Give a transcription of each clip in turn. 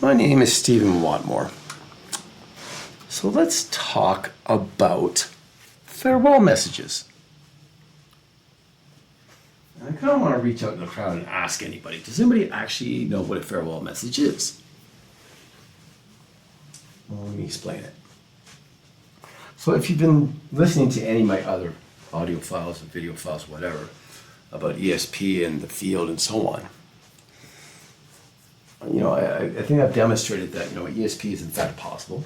My name is Stephen Watmore. So let's talk about farewell messages. I kind of want to reach out in the crowd and ask anybody, does anybody actually know what a farewell message is? Well, let me explain it. So if you've been listening to any of my other audio files or video files, whatever, about ESP and the field and so on, I think I've demonstrated that, ESP is in fact possible.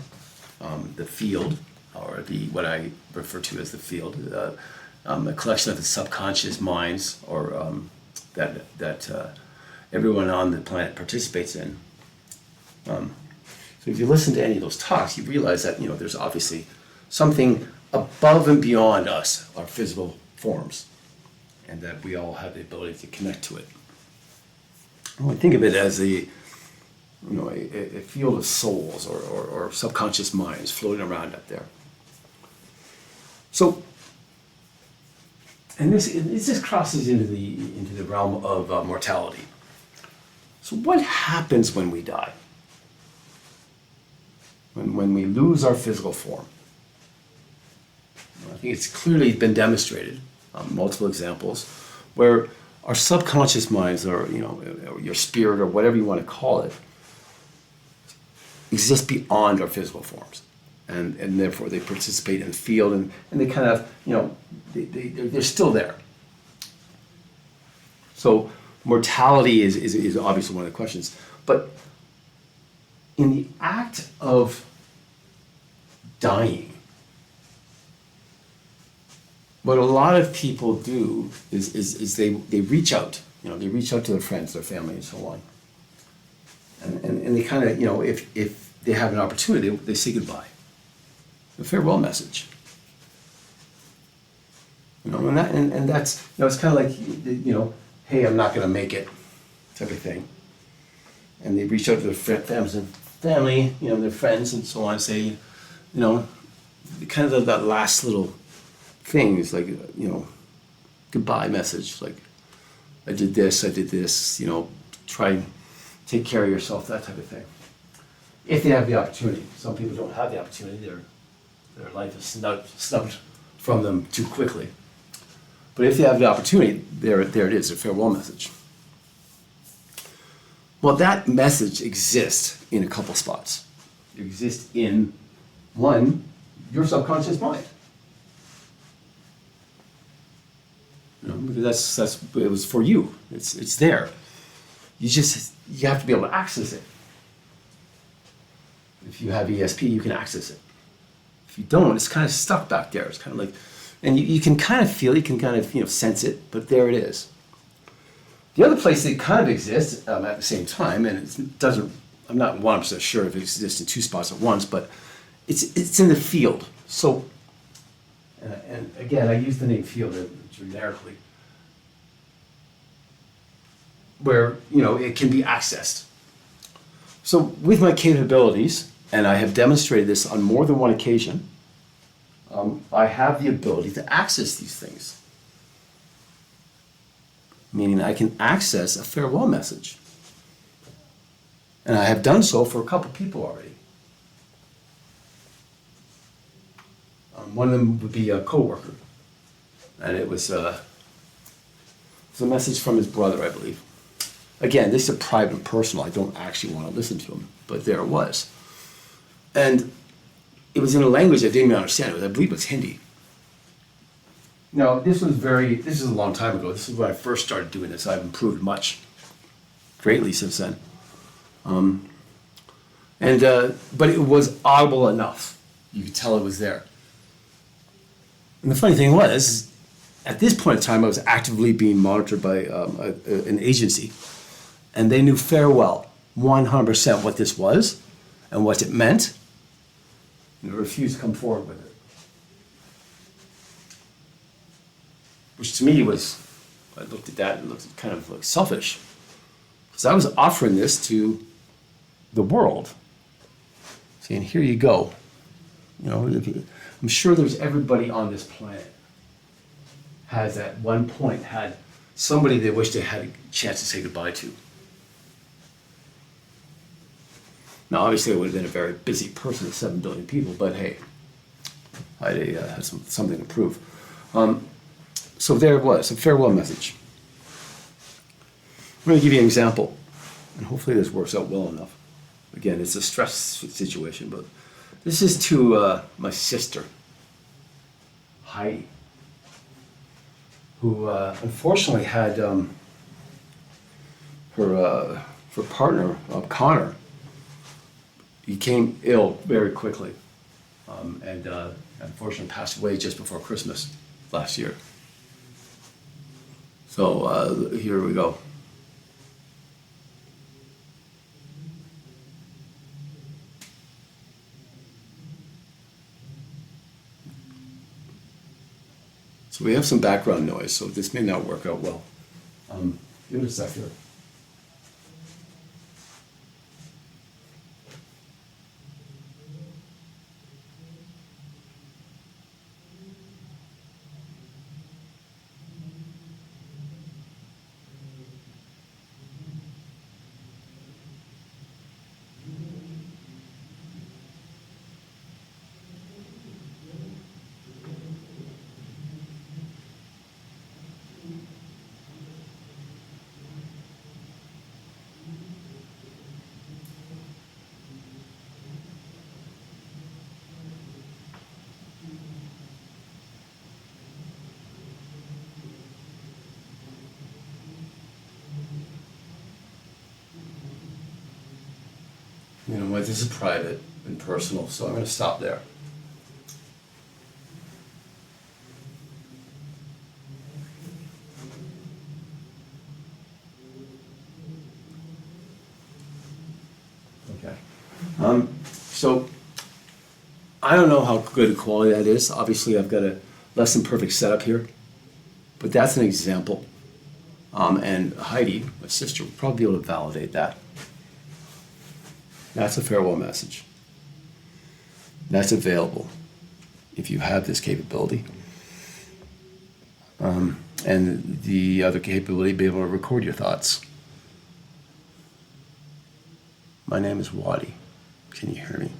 The field, or what I refer to as the field, a collection of the subconscious minds, or that everyone on the planet participates in. So if you listen to any of those talks, you realize that, there's obviously something above and beyond us, our physical forms, and that we all have the ability to connect to it. I think of it as a field of souls or subconscious minds floating around up there. So, and this just crosses into the realm of mortality. So what happens when we die? When we lose our physical form? I think it's clearly been demonstrated, multiple examples, where our subconscious minds, or your spirit, or whatever you want to call it, exist beyond our physical forms, and therefore they participate in the field, and they kind of, they're still there. So mortality is obviously one of the questions, but in the act of dying, what a lot of people do is they reach out, they reach out to their friends, their family, and so on. And they kind of, if they have an opportunity, they say goodbye. A farewell message. And that's, it's kind of like, hey, I'm not going to make it, type of thing. And they reach out to their family, their friends, and so on, and say, kind of that last little thing is like, goodbye message, like, I did this, try and take care of yourself, that type of thing. If they have the opportunity. Some people don't have the opportunity, their life is snubbed from them too quickly. But if they have the opportunity, there it is, a farewell message. Well, that message exists in a couple spots. It exists in, one, your subconscious mind. Because that's it was for you. It's there. You have to be able to access it. If you have ESP, you can access it. If you don't, it's kind of stuck back there. It's kind of like, and you can kind of feel, you can kind of sense it, but there it is. The other place that kind of exists at the same time, and it doesn't, I'm not 100% sure if it exists in two spots at once, but it's in the field. So, and again, I use the name field generically, where it can be accessed. So with my capabilities, and I have demonstrated this on more than one occasion, I have the ability to access these things. Meaning I can access a farewell message. And I have done so for a couple people already. One of them would be a coworker. And it was a message from his brother, I believe. Again, this is a private and personal. I don't actually want to listen to him, but there it was. And it was in a language I didn't even understand. I believe it was Hindi. Now, this is a long time ago. This is when I first started doing this. I've improved greatly since then. But it was audible enough. You could tell it was there. And the funny thing was, at this point in time, I was actively being monitored by an agency, and they knew farewell 100% what this was and what it meant, and they refused to come forward with it. Which to me I looked at that and looked kind of like selfish, because I was offering this to the world, saying, here you go. I'm sure there's everybody on this planet has at one point had somebody they wish they had a chance to say goodbye to. Now, obviously, I would have been a very busy person with 7 billion people, but hey, I had something to prove. So there it was, a farewell message. I'm going to give you an example, and hopefully this works out well enough. Again, it's a stress situation, but this is to my sister, Heidi, who unfortunately had her partner, Connor. He came ill very quickly, and unfortunately passed away just before Christmas last year. So here we go. So we have some background noise, so this may not work out well. Give it a sec here. You know what, this is private and personal, so I'm going to stop there. Okay. So I don't know how good a quality that is. Obviously, I've got a less than perfect setup here, but that's an example. And Heidi, my sister, will probably be able to validate that. That's a farewell message. That's available if you have this capability. And the other capability, be able to record your thoughts. My name is Whatty. Can you hear me?